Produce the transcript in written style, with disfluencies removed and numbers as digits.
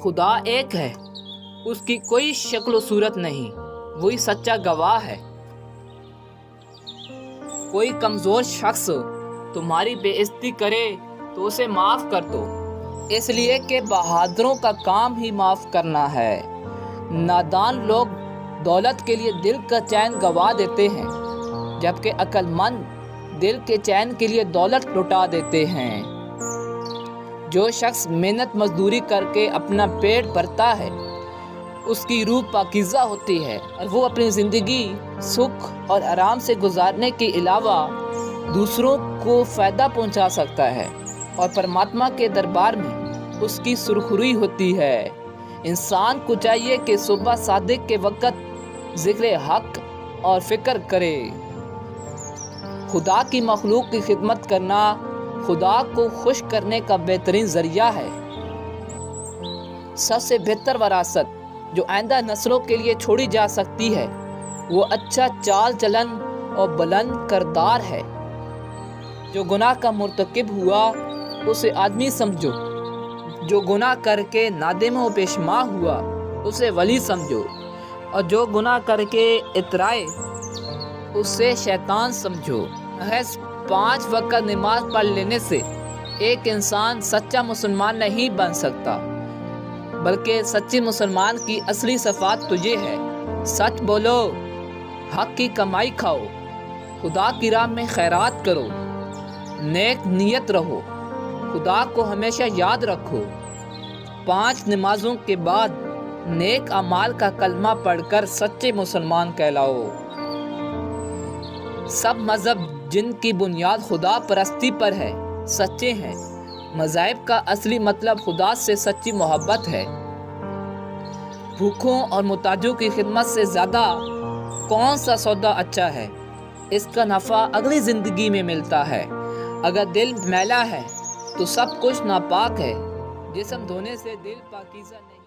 خدا ایک ہے، اس کی کوئی شکل و صورت نہیں، وہی سچا گواہ ہے۔ کوئی کمزور شخص تمہاری بے عزتی کرے تو اسے معاف کر دو، اس لیے کہ بہادروں کا کام ہی معاف کرنا ہے۔ نادان لوگ دولت کے لیے دل کا چین گوا دیتے ہیں، جبکہ عقل مند دل کے چین کے لیے دولت لٹا دیتے ہیں۔ جو شخص محنت مزدوری کر کے اپنا پیٹ بھرتا ہے اس کی روح پاکیزہ ہوتی ہے، اور وہ اپنی زندگی سکھ اور آرام سے گزارنے کے علاوہ دوسروں کو فائدہ پہنچا سکتا ہے، اور پرماتما کے دربار میں اس کی سرخروئی ہوتی ہے۔ انسان کو چاہیے کہ صبح صادق کے وقت ذکر حق اور فکر کرے۔ خدا کی مخلوق کی خدمت کرنا خدا کو خوش کرنے کا بہترین ذریعہ ہے۔ سب سے بہتر وراثت جو آئندہ نسلوں کے لیے چھوڑی جا سکتی ہے وہ اچھا چال چلن اور بلند کردار ہے۔ جو گناہ کا مرتکب ہوا اسے آدمی سمجھو، جو گناہ کر کے نادم و پیشما ہوا اسے ولی سمجھو، اور جو گناہ کر کے اترائے اسے شیطان سمجھو۔ محض 5 وقت نماز پڑھ لینے سے ایک انسان سچا مسلمان نہیں بن سکتا، بلکہ سچی مسلمان کی اصلی صفات تو یہ ہے: سچ بولو، حق کی کمائی کھاؤ، خدا کی راہ میں خیرات کرو، نیک نیت رہو، خدا کو ہمیشہ یاد رکھو، 5 نمازوں کے بعد نیک اعمال کا کلمہ پڑھ کر سچے مسلمان کہلاؤ۔ سب مذہب جن کی بنیاد خدا پرستی پر ہے سچے ہیں۔ مذاہب کا اصلی مطلب خدا سے سچی محبت ہے۔ بھوکوں اور محتاجوں کی خدمت سے زیادہ کون سا سودا اچھا ہے؟ اس کا نفع اگلی زندگی میں ملتا ہے۔ اگر دل میلا ہے تو سب کچھ ناپاک ہے، جسم دھونے سے دل پاکیزہ نہیں۔